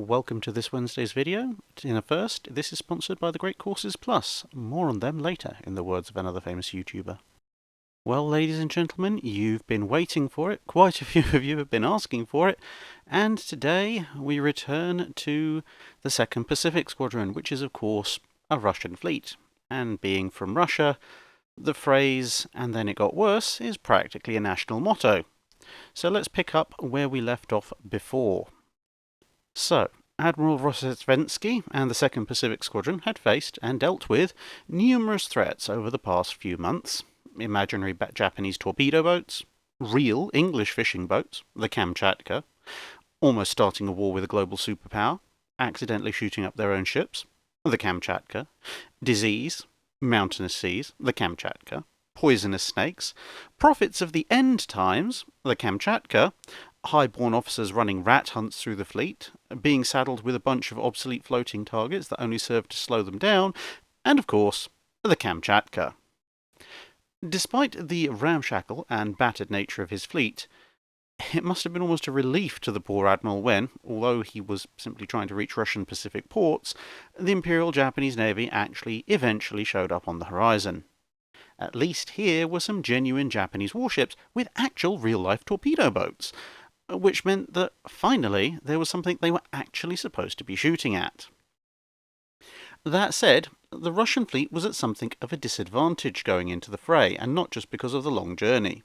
welcome to this Wednesday's video. In a first, this is sponsored by the Great Courses Plus. More on them later, in the words of another famous YouTuber. Well, ladies and gentlemen, you've been waiting for it. Quite a few of you have been asking for it. And today we return to the 2nd Pacific Squadron, which is, of course, a Russian fleet. And being from Russia, the phrase, "and then it got worse," is practically a national motto. So let's pick up where we left off before. So, Admiral Russo-Japanese and the 2nd Pacific Squadron had faced and dealt with numerous threats over the past few months. Imaginary Japanese torpedo boats, real English fishing boats, the Kamchatka, almost starting a war with a global superpower, accidentally shooting up their own ships, the Kamchatka, disease, mountainous seas, the Kamchatka, poisonous snakes, prophets of the end times, the Kamchatka, highborn officers running rat hunts through the fleet, being saddled with a bunch of obsolete floating targets that only served to slow them down, and of course, the Kamchatka. Despite the ramshackle and battered nature of his fleet, it must have been almost a relief to the poor admiral when, although he was simply trying to reach Russian Pacific ports, the Imperial Japanese Navy actually eventually showed up on the horizon. At least here were some genuine Japanese warships with actual real-life torpedo boats, which meant that, finally, there was something they were actually supposed to be shooting at. That said, the Russian fleet was at something of a disadvantage going into the fray, and not just because of the long journey.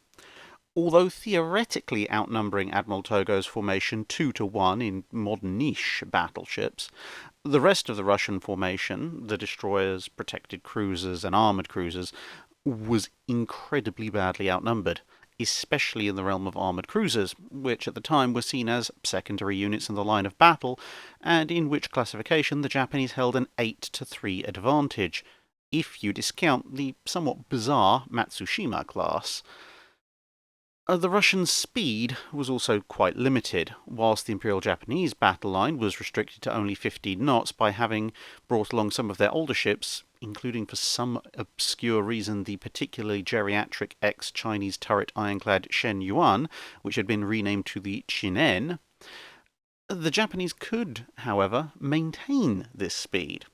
Although theoretically outnumbering Admiral Togo's formation 2-1 in modern niche battleships, the rest of the Russian formation, the destroyers, protected cruisers, and armoured cruisers, was incredibly badly outnumbered, especially in the realm of armoured cruisers, which at the time were seen as secondary units in the line of battle, and in which classification the Japanese held an 8-3 advantage, if you discount the somewhat bizarre Tsushima class. The Russian speed was also quite limited, whilst the Imperial Japanese battle line was restricted to only 15 knots by having brought along some of their older ships, including for some obscure reason the particularly geriatric ex-Chinese turret ironclad Shen Yuan, which had been renamed to the Chinen. The Japanese could, however, maintain this speed,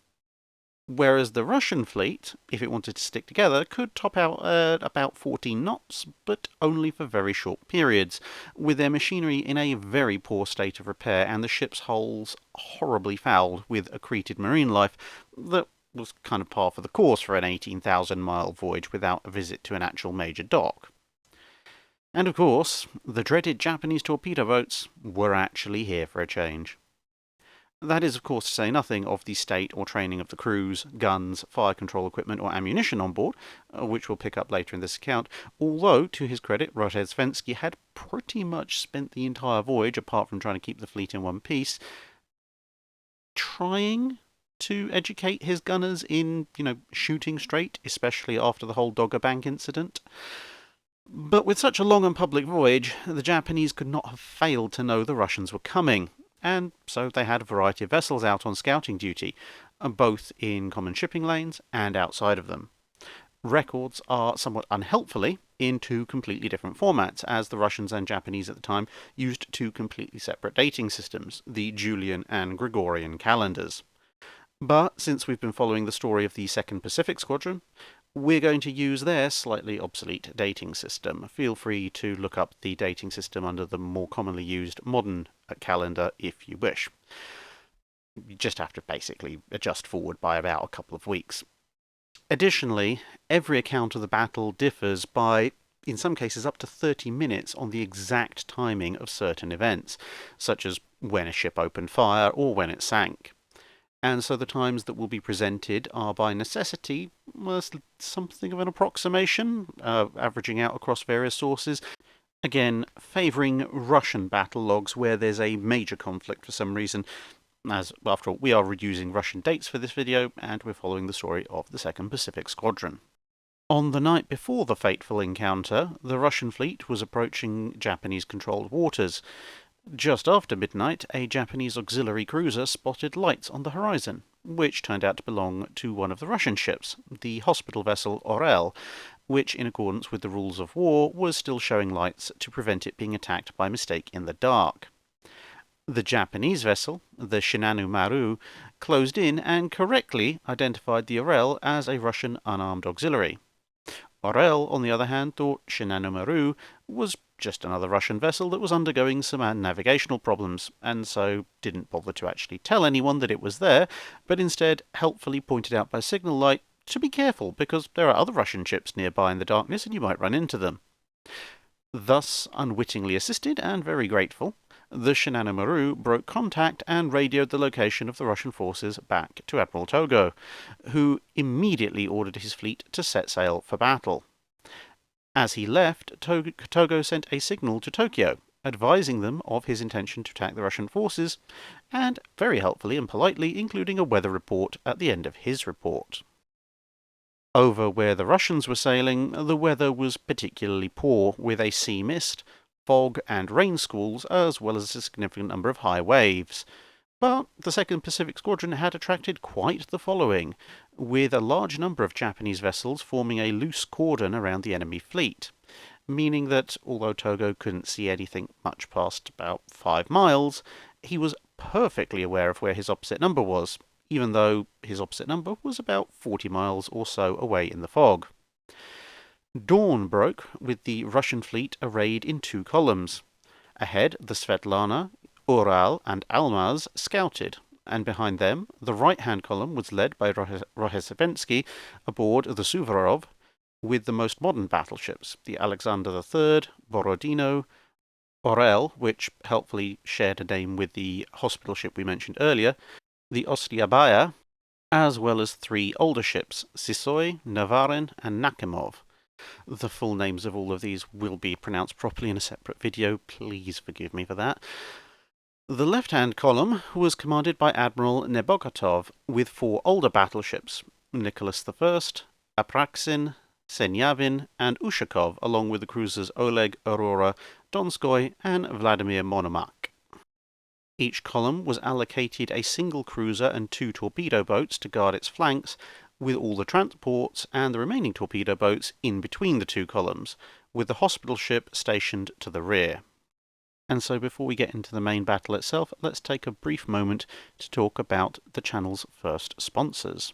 whereas the Russian fleet, if it wanted to stick together, could top out at about 14 knots, but only for very short periods, with their machinery in a very poor state of repair and the ship's hulls horribly fouled with accreted marine life that was kind of par for the course for an 18,000-mile voyage without a visit to an actual major dock. And of course, the dreaded Japanese torpedo boats were actually here for a change. That is, of course, to say nothing of the state or training of the crews, guns, fire control equipment or ammunition on board, which we'll pick up later in this account, although, to his credit, Rozhestvensky had pretty much spent the entire voyage, apart from trying to keep the fleet in one piece, trying to educate his gunners in, shooting straight, especially after the whole Dogger Bank incident. But with such a long and public voyage, the Japanese could not have failed to know the Russians were coming, and so they had a variety of vessels out on scouting duty, both in common shipping lanes and outside of them. Records are somewhat unhelpfully in two completely different formats, as the Russians and Japanese at the time used two completely separate dating systems, the Julian and Gregorian calendars. But since we've been following the story of the 2nd Pacific Squadron, we're going to use their slightly obsolete dating system. Feel free to look up the dating system under the more commonly used modern calendar if you wish. You just have to basically adjust forward by about a couple of weeks. Additionally, every account of the battle differs by, in some cases, up to 30 minutes on the exact timing of certain events, such as when a ship opened fire or when it sank. And so the times that will be presented are by necessity something of an approximation, averaging out across various sources. Again, favouring Russian battle logs where there's a major conflict for some reason, as, after all, we are using Russian dates for this video, and we're following the story of the 2nd Pacific Squadron. On the night before the fateful encounter, the Russian fleet was approaching Japanese-controlled waters. Just after midnight, a Japanese auxiliary cruiser spotted lights on the horizon, which turned out to belong to one of the Russian ships, the hospital vessel Orel, which, in accordance with the rules of war, was still showing lights to prevent it being attacked by mistake in the dark. The Japanese vessel, the Shinano Maru, closed in and correctly identified the Orel as a Russian unarmed auxiliary. Orel, on the other hand, thought Shinano Maru was just another Russian vessel that was undergoing some navigational problems, and so didn't bother to actually tell anyone that it was there, but instead helpfully pointed out by signal light to be careful because there are other Russian ships nearby in the darkness and you might run into them. Thus, unwittingly assisted and very grateful, the Shinano Maru broke contact and radioed the location of the Russian forces back to Admiral Togo, who immediately ordered his fleet to set sail for battle. As he left, Togo sent a signal to Tokyo, advising them of his intention to attack the Russian forces, and very helpfully and politely including a weather report at the end of his report. Over where the Russians were sailing, the weather was particularly poor, with a sea mist, fog and rain squalls, as well as a significant number of high waves. But the 2nd Pacific Squadron had attracted quite the following, with a large number of Japanese vessels forming a loose cordon around the enemy fleet, meaning that although Togo couldn't see anything much past about 5 miles, he was perfectly aware of where his opposite number was, even though his opposite number was about 40 miles or so away in the fog. Dawn broke, with the Russian fleet arrayed in 2 columns. Ahead, the Svetlana, Ural, and Almaz scouted, and behind them, the right-hand column was led by Rozhesvensky aboard the Suvorov, with the most modern battleships, the Alexander III, Borodino, Orel, which helpfully shared a name with the hospital ship we mentioned earlier, the Ostiabaya, as well as 3 older ships, Sisoi, Navarin, and Nakimov. The full names of all of these will be pronounced properly in a separate video, please forgive me for that. The left-hand column was commanded by Admiral Nebogotov, with 4 older battleships, Nicholas I, Apraksin, Senyavin, and Ushakov, along with the cruisers Oleg, Aurora, Donskoy, and Vladimir Monomakh. Each column was allocated a single cruiser and 2 torpedo boats to guard its flanks, with all the transports and the remaining torpedo boats in between the 2 columns, with the hospital ship stationed to the rear. And so before we get into the main battle itself, let's take a brief moment to talk about the channel's first sponsors.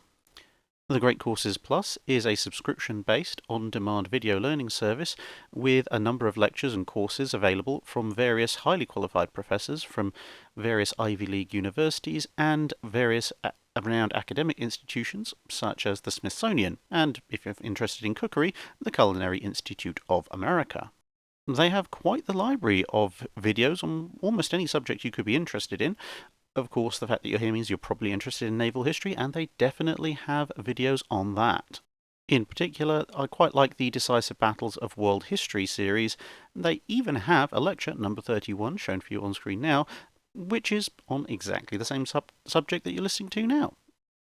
The Great Courses Plus is a subscription-based, on-demand video learning service with a number of lectures and courses available from various highly qualified professors from various Ivy League universities and various renowned academic institutions such as the Smithsonian and, if you're interested in cookery, the Culinary Institute of America. They have quite the library of videos on almost any subject you could be interested in. Of course, the fact that you're here means you're probably interested in naval history, and they definitely have videos on that. In particular, I quite like the Decisive Battles of World History series. They even have a lecture, number 31, shown for you on screen now, which is on exactly the same subject that you're listening to now.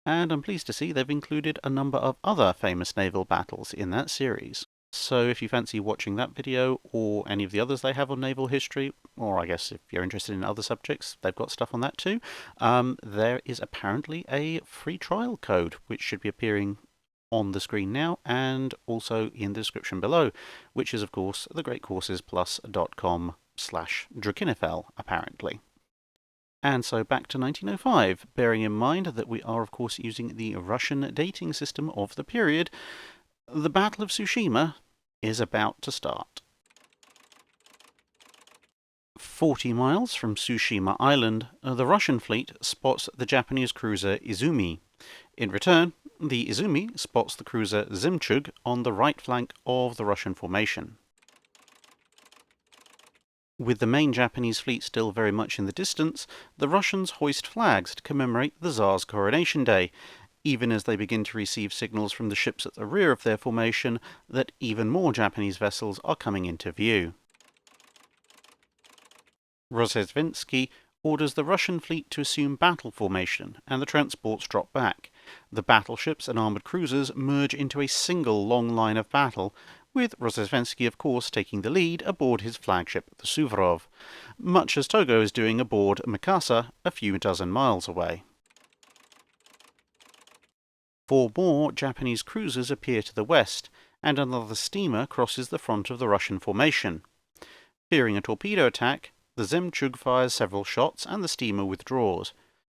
And I'm pleased to see they've included a number of other famous naval battles in that series. So if you fancy watching that video, or any of the others they have on naval history, or I guess if you're interested in other subjects, they've got stuff on that too, there is apparently a free trial code, which should be appearing on the screen now, and also in the description below, which is of course thegreatcoursesplus.com/Drakinifel, apparently. And so back to 1905, bearing in mind that we are of course using the Russian dating system of the period. The Battle of Tsushima is about to start. 40 miles from Tsushima Island, the Russian fleet spots the Japanese cruiser Izumi. In return, the Izumi spots the cruiser Zemchug on the right flank of the Russian formation. With the main Japanese fleet still very much in the distance, the Russians hoist flags to commemorate the Tsar's coronation day, even as they begin to receive signals from the ships at the rear of their formation that even more Japanese vessels are coming into view. Rozhesvensky orders the Russian fleet to assume battle formation, and the transports drop back. The battleships and armoured cruisers merge into a single long line of battle, with Rozhesvensky of course taking the lead aboard his flagship the Suvorov, much as Togo is doing aboard Mikasa a few dozen miles away. 4 more Japanese cruisers appear to the west, and another steamer crosses the front of the Russian formation. Fearing a torpedo attack, The Zemchug fires several shots and the steamer withdraws.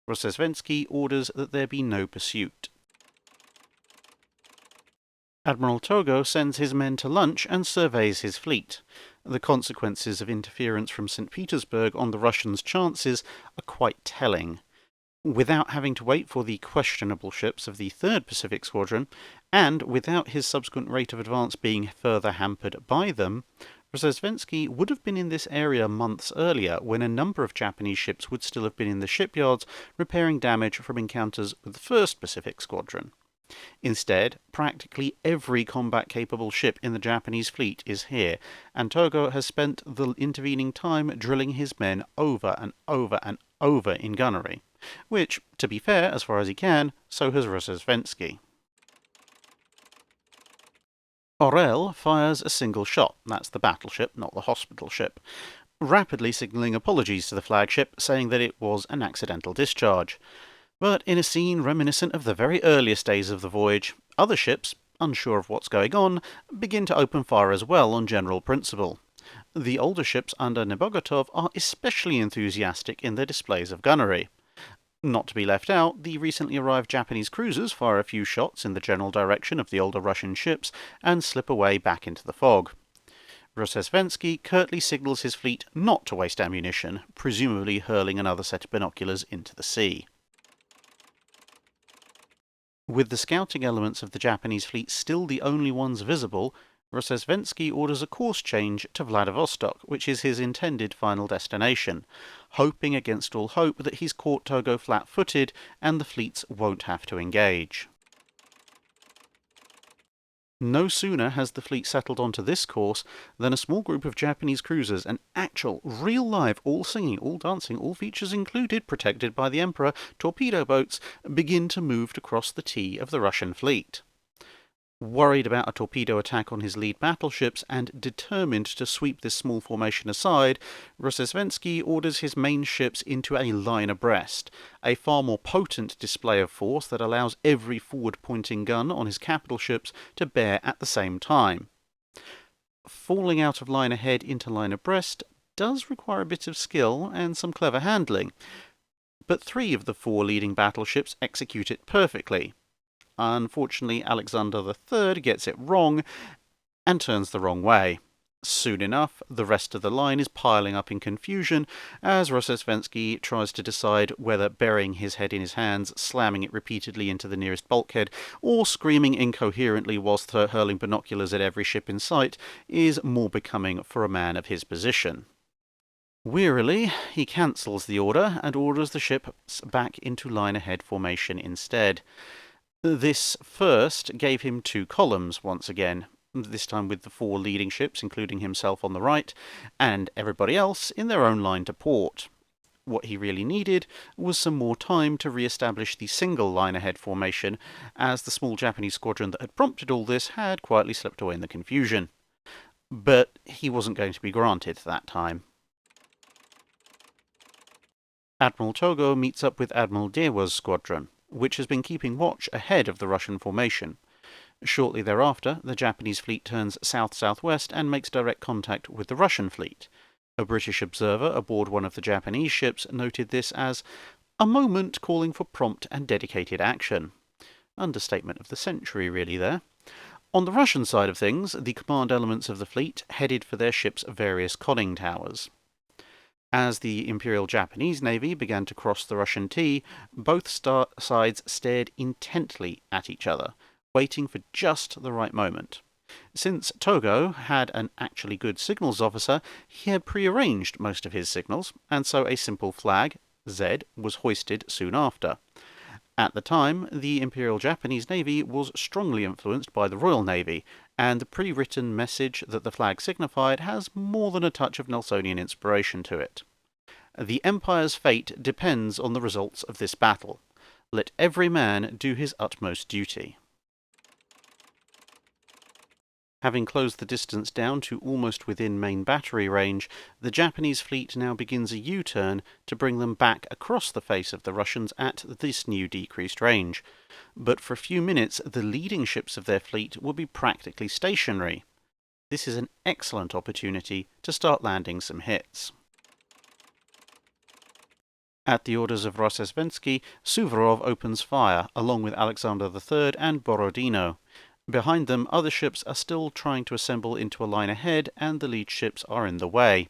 Rossesvensky orders that there be no pursuit. Admiral Togo sends his men to lunch and surveys his fleet. The consequences of interference from St. Petersburg on the Russians' chances are quite telling. Without having to wait for the questionable ships of the 3rd Pacific Squadron, and without his subsequent rate of advance being further hampered by them, Rossesvensky would have been in this area months earlier, when a number of Japanese ships would still have been in the shipyards repairing damage from encounters with the 1st Pacific Squadron. Instead, practically every combat-capable ship in the Japanese fleet is here, and Togo has spent the intervening time drilling his men over and over and over in gunnery. Which, to be fair, as far as he can, so has Rossesvensky. Orel fires a single shot, that's the battleship, not the hospital ship, rapidly signalling apologies to the flagship, saying that it was an accidental discharge. But in a scene reminiscent of the very earliest days of the voyage, other ships, unsure of what's going on, begin to open fire as well on general principle. The older ships under Nebogotov are especially enthusiastic in their displays of gunnery. Not to be left out, the recently arrived Japanese cruisers fire a few shots in the general direction of the older Russian ships and slip away back into the fog. Rossesvensky curtly signals his fleet not to waste ammunition, presumably hurling another set of binoculars into the sea. With the scouting elements of the Japanese fleet still the only ones visible, Rossesvensky orders a course change to Vladivostok, which is his intended final destination, hoping against all hope that he's caught Togo flat-footed and the fleets won't have to engage. No sooner has the fleet settled onto this course than a small group of Japanese cruisers, an actual, real-live, all-singing, all-dancing, all-features included, protected by the Emperor, torpedo boats, begin to move to cross the T of the Russian fleet. Worried about a torpedo attack on his lead battleships and determined to sweep this small formation aside, Rossesvensky orders his main ships into a line abreast, a far more potent display of force that allows every forward-pointing gun on his capital ships to bear at the same time. Falling out of line ahead into line abreast does require a bit of skill and some clever handling, but 3 of the 4 leading battleships execute it perfectly. Unfortunately, Alexander III gets it wrong and turns the wrong way. Soon enough, the rest of the line is piling up in confusion as Rossesvensky tries to decide whether burying his head in his hands, slamming it repeatedly into the nearest bulkhead, or screaming incoherently whilst hurling binoculars at every ship in sight is more becoming for a man of his position. Wearily, he cancels the order and orders the ships back into line-ahead formation instead. This first gave him 2 columns once again, this time with the 4 leading ships, including himself on the right, and everybody else in their own line to port. What he really needed was some more time to re-establish the single line-ahead formation, as the small Japanese squadron that had prompted all this had quietly slipped away in the confusion. But he wasn't going to be granted that time. Admiral Togo meets up with Admiral Dewa's squadron, which has been keeping watch ahead of the Russian formation. Shortly thereafter, the Japanese fleet turns south-southwest and makes direct contact with the Russian fleet. A British observer aboard one of the Japanese ships noted this as a moment calling for prompt and dedicated action. Understatement of the century, really, there. On the Russian side of things, the command elements of the fleet headed for their ships' various conning towers. As the Imperial Japanese Navy began to cross the Russian T, both sides stared intently at each other, waiting for just the right moment. Since Togo had an actually good signals officer, he had prearranged most of his signals, and so a simple flag, Z, was hoisted soon after. At the time, the Imperial Japanese Navy was strongly influenced by the Royal Navy, and the pre-written message that the flag signified has more than a touch of Nelsonian inspiration to it. The Empire's fate depends on the results of this battle. Let every man do his utmost duty. Having closed the distance down to almost within main battery range, the Japanese fleet now begins a U-turn to bring them back across the face of the Russians at this new decreased range. But for a few minutes, the leading ships of their fleet will be practically stationary. This is an excellent opportunity to start landing some hits. At the orders of Rossesvensky, Suvorov opens fire, along with Alexander III and Borodino. Behind them, other ships are still trying to assemble into a line ahead, and the lead ships are in the way.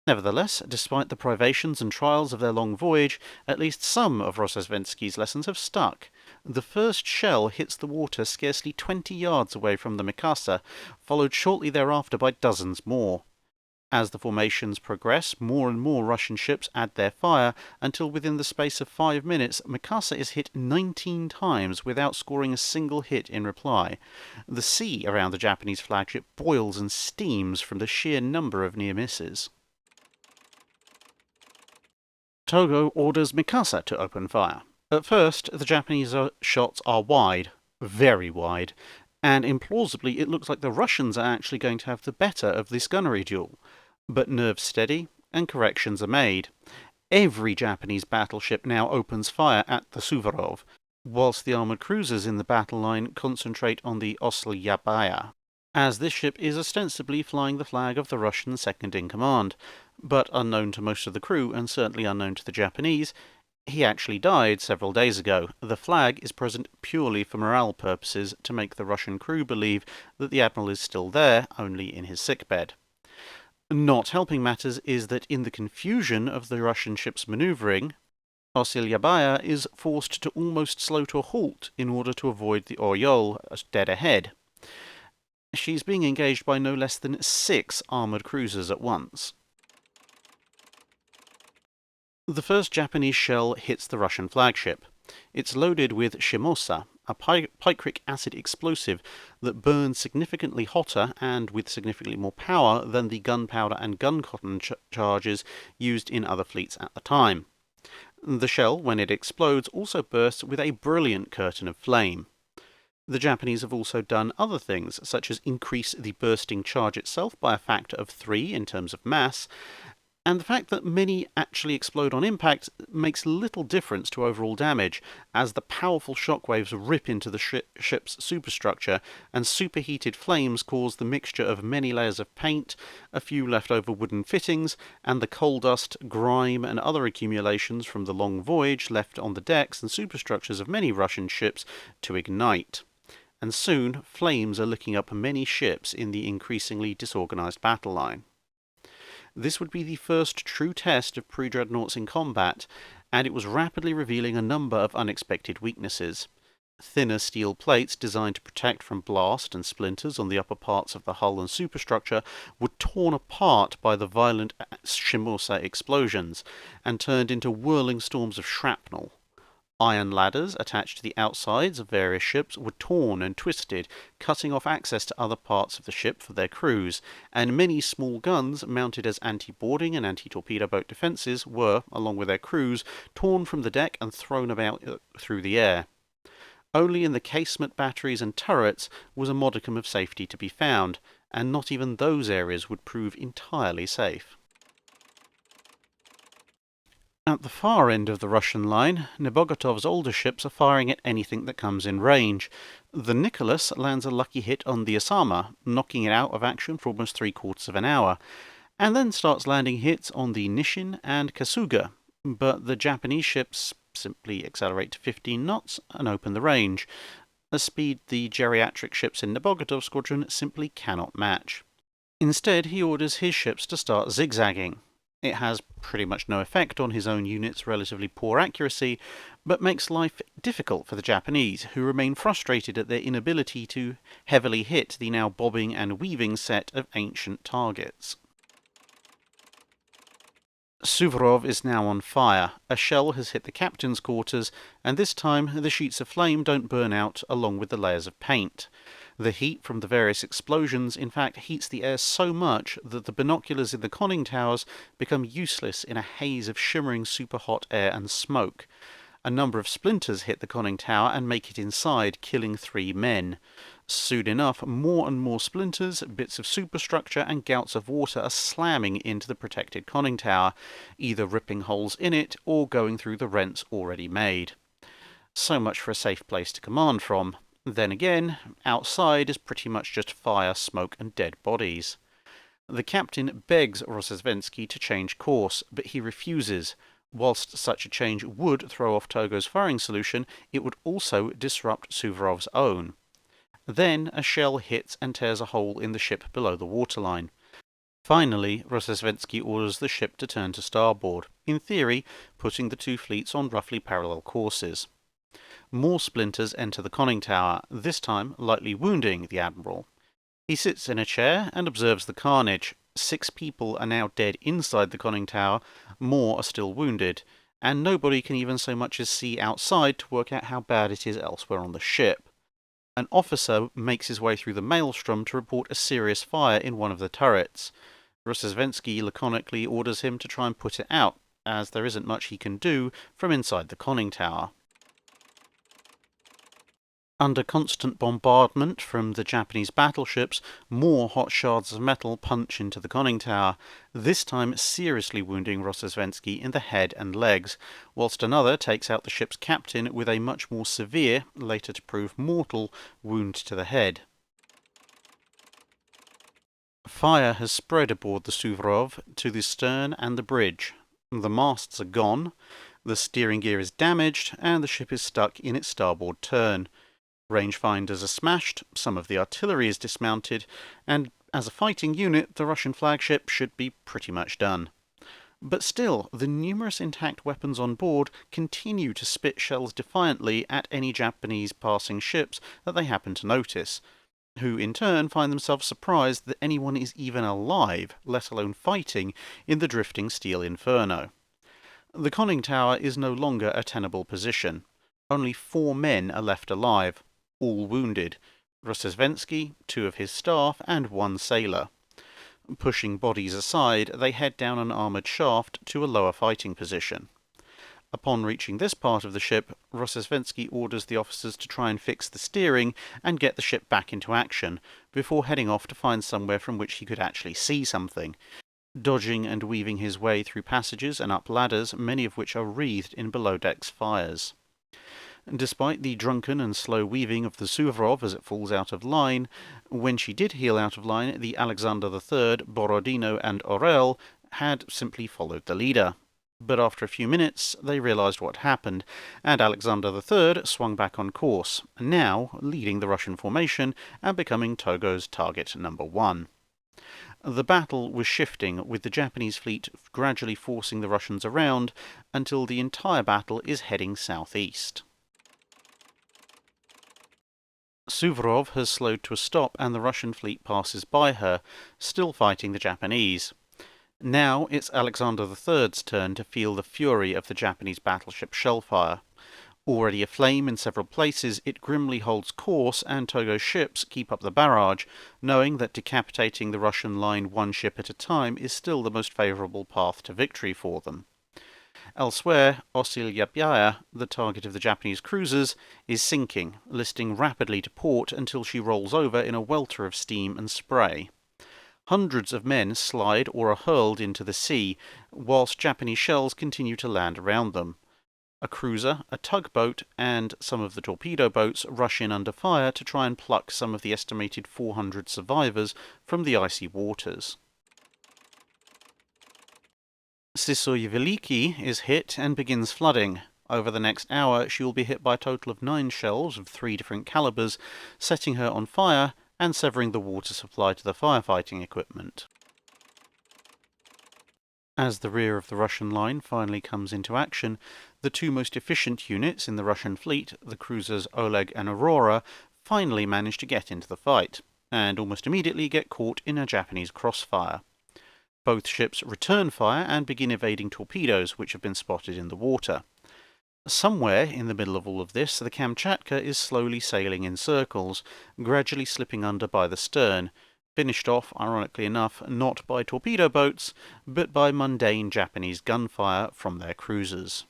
Nevertheless, despite the privations and trials of their long voyage, at least some of Rossesvensky's lessons have stuck. The first shell hits the water scarcely 20 yards away from the Mikasa, followed shortly thereafter by dozens more. As the formations progress, more and more Russian ships add their fire, until within the space of 5 minutes, Mikasa is hit 19 times without scoring a single hit in reply. The sea around the Japanese flagship boils and steams from the sheer number of near misses. Togo orders Mikasa to open fire. At first, the Japanese shots are wide, very wide, and implausibly it looks like the Russians are actually going to have the better of this gunnery duel. But nerves steady, and corrections are made. Every Japanese battleship now opens fire at the Suvorov, whilst the armoured cruisers in the battle line concentrate on the Oslyabaia, as this ship is ostensibly flying the flag of the Russian second-in-command. But unknown to most of the crew, and certainly unknown to the Japanese, he actually died several days ago. The flag is present purely for morale purposes, to make the Russian crew believe that the Admiral is still there, only in his sickbed. Not helping matters is that in the confusion of the Russian ship's manoeuvring, Oslyabaia is forced to almost slow to a halt in order to avoid the Oryol dead ahead. She's being engaged by no less than 6 armoured cruisers at once. The first Japanese shell hits the Russian flagship. It's loaded with shimosa, a picric acid explosive that burns significantly hotter and with significantly more power than the gunpowder and gun cotton charges used in other fleets at the time. The shell, when it explodes, also bursts with a brilliant curtain of flame. The Japanese have also done other things, such as increase the bursting charge itself by a factor of 3 in terms of mass, and the fact that many actually explode on impact makes little difference to overall damage, as the powerful shockwaves rip into the ship's superstructure, and superheated flames cause the mixture of many layers of paint, a few leftover wooden fittings, and the coal dust, grime, and other accumulations from the long voyage left on the decks and superstructures of many Russian ships to ignite. And soon, flames are licking up many ships in the increasingly disorganized battle line. This would be the first true test of pre-dreadnoughts in combat, and it was rapidly revealing a number of unexpected weaknesses. Thinner steel plates designed to protect from blast and splinters on the upper parts of the hull and superstructure were torn apart by the violent shimosa explosions, and turned into whirling storms of shrapnel. Iron ladders attached to the outsides of various ships were torn and twisted, cutting off access to other parts of the ship for their crews, and many small guns mounted as anti-boarding and anti-torpedo boat defences were, along with their crews, torn from the deck and thrown about through the air. Only in the casement batteries and turrets was a modicum of safety to be found, and not even those areas would prove entirely safe. At the far end of the Russian line, Nebogotov's older ships are firing at anything that comes in range. The Nicholas lands a lucky hit on the Osama, knocking it out of action for almost 3/4 of an hour, and then starts landing hits on the Nishin and Kasuga, but the Japanese ships simply accelerate to 15 knots and open the range, a speed the geriatric ships in Nebogotov's squadron simply cannot match. Instead, he orders his ships to start zigzagging. It has pretty much no effect on his own unit's relatively poor accuracy, but makes life difficult for the Japanese, who remain frustrated at their inability to heavily hit the now bobbing and weaving set of ancient targets. Suvorov is now on fire. A shell has hit the captain's quarters, and this time the sheets of flame don't burn out along with the layers of paint. The heat from the various explosions, in fact, heats the air so much that the binoculars in the conning towers become useless in a haze of shimmering super-hot air and smoke. A number of splinters hit the conning tower and make it inside, killing 3 men. Soon enough, more and more splinters, bits of superstructure, and gouts of water are slamming into the protected conning tower, either ripping holes in it or going through the rents already made. So much for a safe place to command from. Then again, outside is pretty much just fire, smoke, and dead bodies. The captain begs Rossesvensky to change course, but he refuses. Whilst such a change would throw off Togo's firing solution, it would also disrupt Suvorov's own. Then a shell hits and tears a hole in the ship below the waterline. Finally, Rossesvensky orders the ship to turn to starboard, in theory putting the two fleets on roughly parallel courses. More splinters enter the conning tower, this time lightly wounding the admiral. He sits in a chair and observes the carnage. 6 people are now dead inside the conning tower, more are still wounded, and nobody can even so much as see outside to work out how bad it is elsewhere on the ship. An officer makes his way through the maelstrom to report a serious fire in one of the turrets. Rossesvensky laconically orders him to try and put it out, as there isn't much he can do from inside the conning tower. Under constant bombardment from the Japanese battleships, more hot shards of metal punch into the conning tower, this time seriously wounding Rossesvensky in the head and legs, whilst another takes out the ship's captain with a much more severe, later to prove mortal, wound to the head. Fire has spread aboard the Suvorov to the stern and the bridge. The masts are gone, the steering gear is damaged, and the ship is stuck in its starboard turn. Rangefinders are smashed, some of the artillery is dismounted, and as a fighting unit, the Russian flagship should be pretty much done. But still, the numerous intact weapons on board continue to spit shells defiantly at any Japanese passing ships that they happen to notice, who in turn find themselves surprised that anyone is even alive, let alone fighting, in the drifting steel inferno. The conning tower is no longer a tenable position. Only 4 men are left alive, all wounded: Rossesvensky, 2 of his staff, and 1 sailor. Pushing bodies aside, they head down an armoured shaft to a lower fighting position. Upon reaching this part of the ship, Rossesvensky orders the officers to try and fix the steering and get the ship back into action, before heading off to find somewhere from which he could actually see something, dodging and weaving his way through passages and up ladders, many of which are wreathed in below-decks fires. Despite the drunken and slow weaving of the Suvorov as it falls out of line, when she did heel out of line, the Alexander III, Borodino, and Orel had simply followed the leader. But after a few minutes, they realised what happened, and Alexander III swung back on course, now leading the Russian formation and becoming Togo's target number 1. The battle was shifting, with the Japanese fleet gradually forcing the Russians around until the entire battle is heading southeast. Suvorov has slowed to a stop and the Russian fleet passes by her, still fighting the Japanese. Now it's Alexander III's turn to feel the fury of the Japanese battleship shellfire. Already aflame in several places, it grimly holds course and Togo's ships keep up the barrage, knowing that decapitating the Russian line 1 ship at a time is still the most favourable path to victory for them. Elsewhere, Osil-Yapyaya, the target of the Japanese cruisers, is sinking, listing rapidly to port until she rolls over in a welter of steam and spray. Hundreds of men slide or are hurled into the sea, whilst Japanese shells continue to land around them. A cruiser, a tugboat, and some of the torpedo boats rush in under fire to try and pluck some of the estimated 400 survivors from the icy waters. Sysoy Veliki is hit and begins flooding. Over the next hour, she will be hit by a total of 9 shells of 3 different calibers, setting her on fire and severing the water supply to the firefighting equipment. As the rear of the Russian line finally comes into action, the 2 most efficient units in the Russian fleet, the cruisers Oleg and Aurora, finally manage to get into the fight, and almost immediately get caught in a Japanese crossfire. Both ships return fire and begin evading torpedoes which have been spotted in the water. Somewhere in the middle of all of this, the Kamchatka is slowly sailing in circles, gradually slipping under by the stern, finished off, ironically enough, not by torpedo boats, but by mundane Japanese gunfire from their cruisers.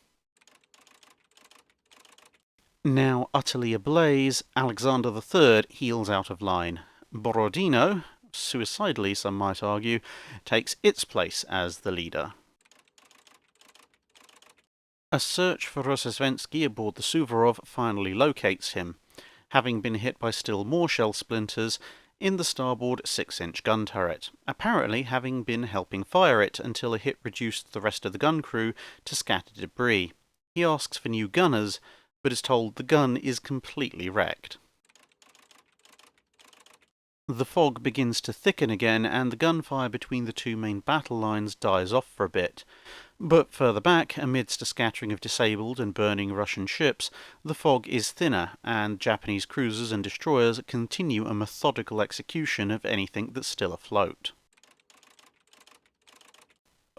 Now utterly ablaze, Alexander III heels out of line. Borodino, suicidally some might argue, takes its place as the leader. A search for Rossesvensky aboard the Suvorov finally locates him. Having been hit by still more shell splinters, in the starboard 6-inch gun turret, apparently having been helping fire it until a hit reduced the rest of the gun crew to scattered debris. He asks for new gunners, but is told the gun is completely wrecked. The fog begins to thicken again, and the gunfire between the two main battle lines dies off for a bit. But further back, amidst a scattering of disabled and burning Russian ships, the fog is thinner, and Japanese cruisers and destroyers continue a methodical execution of anything that's still afloat.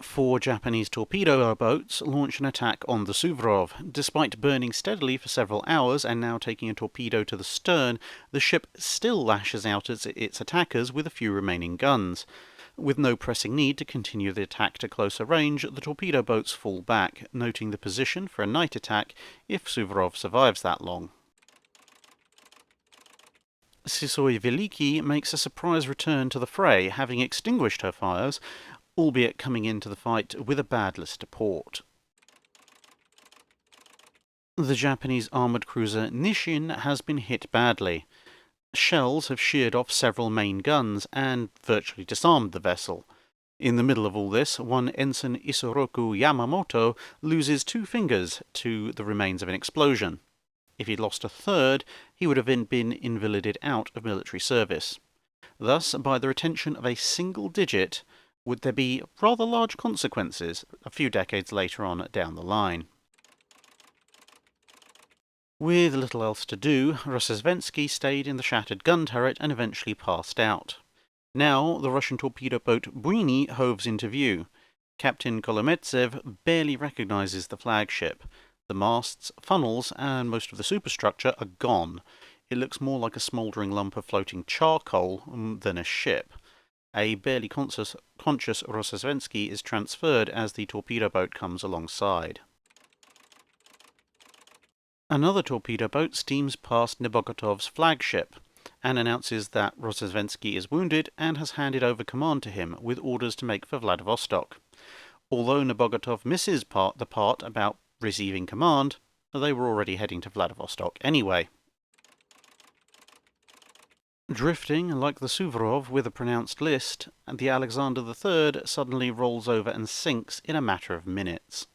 4 Japanese torpedo boats launch an attack on the Suvorov. Despite burning steadily for several hours and now taking a torpedo to the stern, the ship still lashes out at its attackers with a few remaining guns. With no pressing need to continue the attack to closer range, the torpedo boats fall back, noting the position for a night attack if Suvorov survives that long. Sisoi Veliki makes a surprise return to the fray, having extinguished her fires, albeit coming into the fight with a bad list to port. The Japanese armoured cruiser Nishin has been hit badly. Shells have sheared off several main guns and virtually disarmed the vessel. In the middle of all this, one Ensign Isoroku Yamamoto loses 2 fingers to the remains of an explosion. If he'd lost a third, he would have been invalided out of military service. Thus, by the retention of a single digit, would there be rather large consequences a few decades later on down the line. With little else to do, Russo-Japanese stayed in the shattered gun turret and eventually passed out. Now the Russian torpedo boat Buini hoves into view. Captain Kolometsev barely recognizes the flagship. The masts, funnels, and most of the superstructure are gone. It looks more like a smouldering lump of floating charcoal than a ship. A barely conscious Russo-Japanese is transferred as the torpedo boat comes alongside. Another torpedo boat steams past Nebogotov's flagship and announces that Russo-Japanese is wounded and has handed over command to him with orders to make for Vladivostok. Although Nebogotov misses the part about receiving command, they were already heading to Vladivostok anyway. Drifting like the Suvorov with a pronounced list, the Alexander III suddenly rolls over and sinks in a matter of minutes.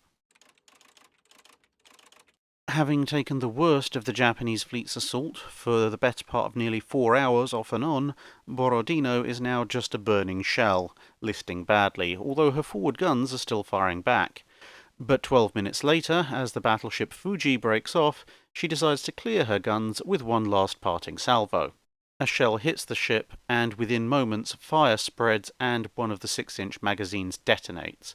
Having taken the worst of the Japanese fleet's assault for the better part of nearly 4 hours off and on, Borodino is now just a burning shell, listing badly, although her forward guns are still firing back. But 12 minutes later, as the battleship Fuji breaks off, she decides to clear her guns with one last parting salvo. A shell hits the ship, and within moments fire spreads and one of the 6-inch magazines detonates.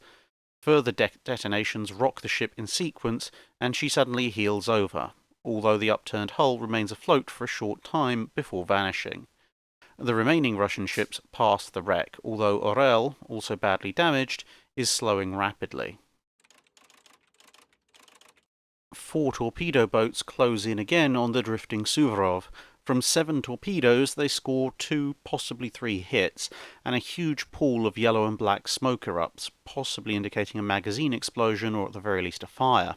Further detonations rock the ship in sequence, and she suddenly heels over, although the upturned hull remains afloat for a short time before vanishing. The remaining Russian ships pass the wreck, although Orel, also badly damaged, is slowing rapidly. 4 torpedo boats close in again on the drifting Suvorov. From 7 torpedoes, they score 2, possibly 3 hits, and a huge pool of yellow and black smoke erupts, possibly indicating a magazine explosion or at the very least a fire.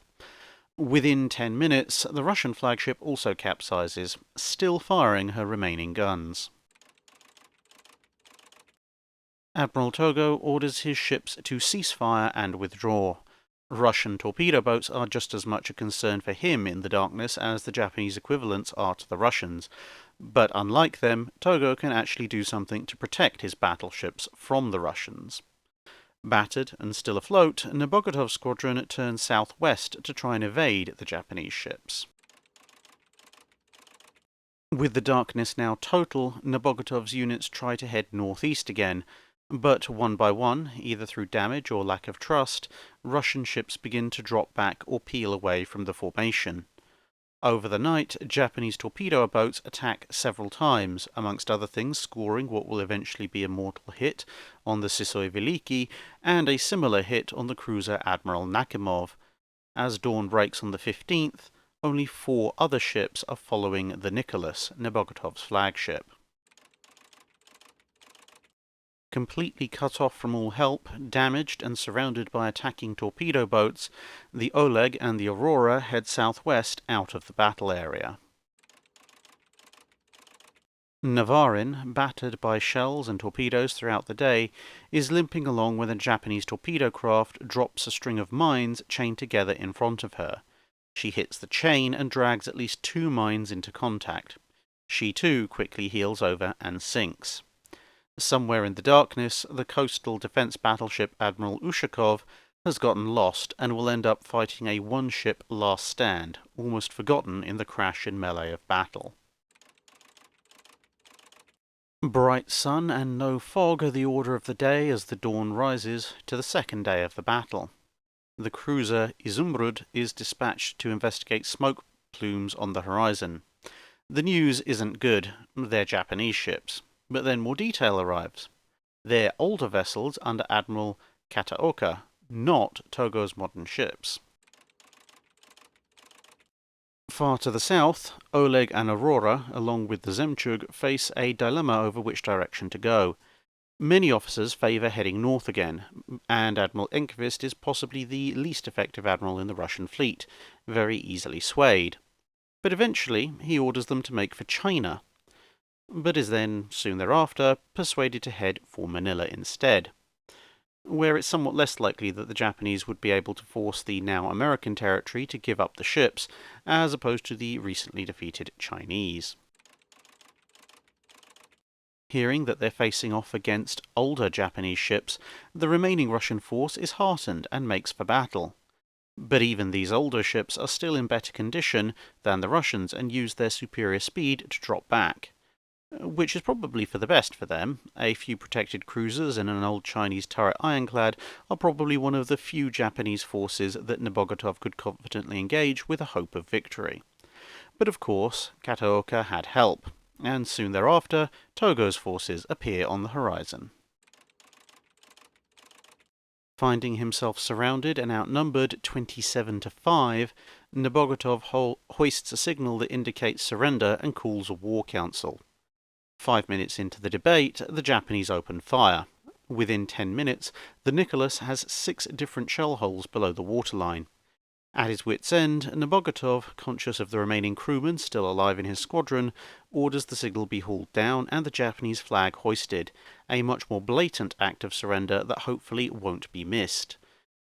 Within 10 minutes, the Russian flagship also capsizes, still firing her remaining guns. Admiral Togo orders his ships to cease fire and withdraw. Russian torpedo boats are just as much a concern for him in the darkness as the Japanese equivalents are to the Russians, but unlike them, Togo can actually do something to protect his battleships from the Russians. Battered and still afloat, Nebogotov's squadron turns southwest to try and evade the Japanese ships. With the darkness now total, Nebogotov's units try to head northeast again, but one by one, either through damage or lack of trust, Russian ships begin to drop back or peel away from the formation. Over the night, Japanese torpedo boats attack several times, amongst other things scoring what will eventually be a mortal hit on the Sisoi Veliki and a similar hit on the cruiser Admiral Nakimov. As dawn breaks on the 15th, only 4 other ships are following the Nicholas, Nebogotov's flagship. Completely cut off from all help, damaged and surrounded by attacking torpedo boats, the Oleg and the Aurora head southwest out of the battle area. Navarin, battered by shells and torpedoes throughout the day, is limping along when a Japanese torpedo craft drops a string of mines chained together in front of her. She hits the chain and drags at least 2 mines into contact. She too quickly heels over and sinks. Somewhere in the darkness, the coastal defense battleship Admiral Ushakov has gotten lost and will end up fighting a one-ship last stand, almost forgotten in the crash and melee of battle. Bright sun and no fog are the order of the day as the dawn rises to the second day of the battle. The cruiser Izumrud is dispatched to investigate smoke plumes on the horizon. The news isn't good, they're Japanese ships, but then more detail arrives. They're older vessels under Admiral Kataoka, not Togo's modern ships. Far to the south, Oleg and Aurora, along with the Zemchug, face a dilemma over which direction to go. Many officers favour heading north again, and Admiral Enquist is possibly the least effective admiral in the Russian fleet, very easily swayed. But eventually he orders them to make for China, but is then, soon thereafter, persuaded to head for Manila instead, where it's somewhat less likely that the Japanese would be able to force the now American territory to give up the ships, as opposed to the recently defeated Chinese. Hearing that they're facing off against older Japanese ships, the remaining Russian force is heartened and makes for battle. But even these older ships are still in better condition than the Russians and use their superior speed to drop back, which is probably for the best for them. A few protected cruisers and an old Chinese turret ironclad are probably one of the few Japanese forces that Nebogotov could confidently engage with a hope of victory. But of course, Kataoka had help, and soon thereafter, Togo's forces appear on the horizon. Finding himself surrounded and outnumbered 27-5, Nebogotov hoists a signal that indicates surrender and calls a war council. 5 minutes into the debate, the Japanese open fire. Within 10 minutes, the Nicholas has 6 different shell holes below the waterline. At his wit's end, Nebogotov, conscious of the remaining crewmen still alive in his squadron, orders the signal be hauled down and the Japanese flag hoisted, a much more blatant act of surrender that hopefully won't be missed.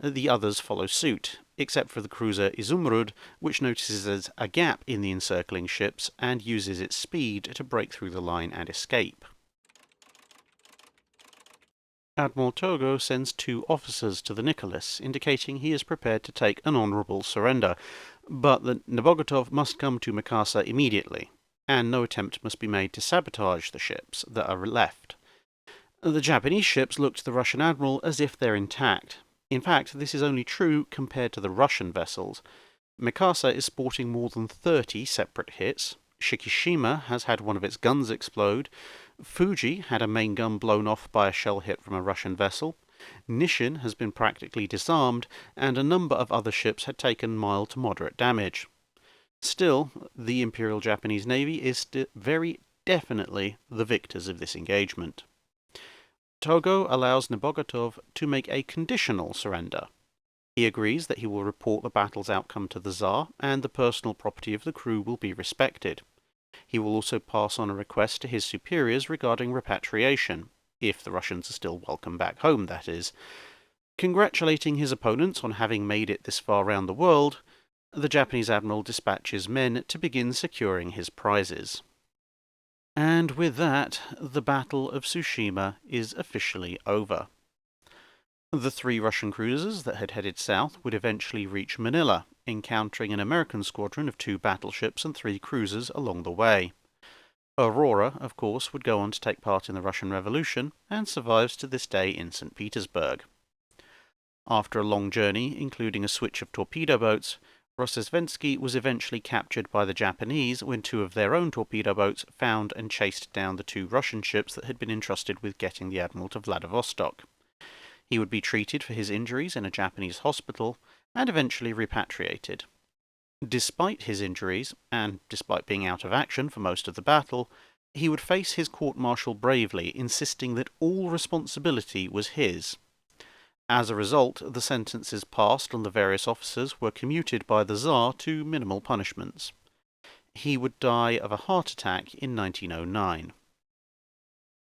The others follow suit, except for the cruiser Izumrud, which notices a gap in the encircling ships and uses its speed to break through the line and escape. Admiral Togo sends 2 officers to the Nicholas, indicating he is prepared to take an honourable surrender, but that Nebogotov must come to Mikasa immediately, and no attempt must be made to sabotage the ships that are left. The Japanese ships look to the Russian admiral as if they're intact. In fact, this is only true compared to the Russian vessels. Mikasa is sporting more than 30 separate hits. Shikishima has had one of its guns explode. Fuji had a main gun blown off by a shell hit from a Russian vessel. Nishin has been practically disarmed, and a number of other ships had taken mild to moderate damage. Still, the Imperial Japanese Navy is very definitely the victors of this engagement. Togo allows Nebogotov to make a conditional surrender. He agrees that he will report the battle's outcome to the Tsar, and the personal property of the crew will be respected. He will also pass on a request to his superiors regarding repatriation, if the Russians are still welcome back home, that is. Congratulating his opponents on having made it this far round the world, the Japanese admiral dispatches men to begin securing his prizes. And with that, the Battle of Tsushima is officially over. The 3 Russian cruisers that had headed south would eventually reach Manila, encountering an American squadron of 2 battleships and 3 cruisers along the way. Aurora, of course, would go on to take part in the Russian Revolution, and survives to this day in St. Petersburg. After a long journey, including a switch of torpedo boats, Rossesvensky was eventually captured by the Japanese when 2 of their own torpedo boats found and chased down the 2 Russian ships that had been entrusted with getting the admiral to Vladivostok. He would be treated for his injuries in a Japanese hospital, and eventually repatriated. Despite his injuries, and despite being out of action for most of the battle, he would face his court-martial bravely, insisting that all responsibility was his. As a result, the sentences passed on the various officers were commuted by the Tsar to minimal punishments. He would die of a heart attack in 1909,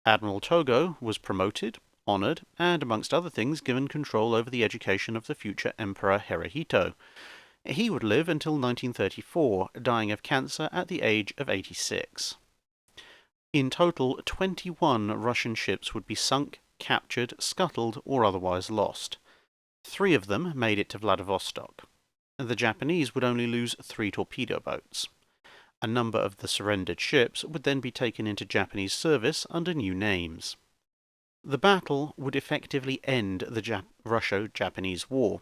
Admiral Togo was promoted, honoured, and amongst other things given control over the education of the future Emperor Hirohito. He would live until 1934, dying of cancer at the age of 86. In total, 21 Russian ships would be sunk, captured, scuttled, or otherwise lost. 3 of them made it to Vladivostok. The Japanese would only lose 3 torpedo boats. A number of the surrendered ships would then be taken into Japanese service under new names. The battle would effectively end the Russo-Japanese War,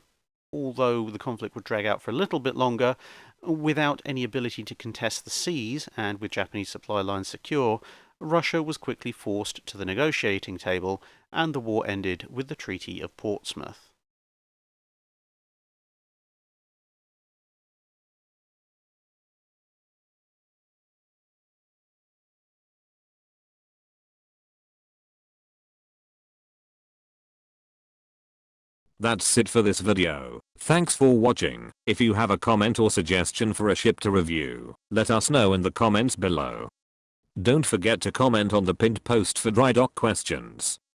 although the conflict would drag out for a little bit longer. Without any ability to contest the seas, and with Japanese supply lines secure, Russia was quickly forced to the negotiating table, and the war ended with the Treaty of Portsmouth. That's it for this video. Thanks for watching. If you have a comment or suggestion for a ship to review, let us know in the comments below. Don't forget to comment on the pinned post for dry dock questions.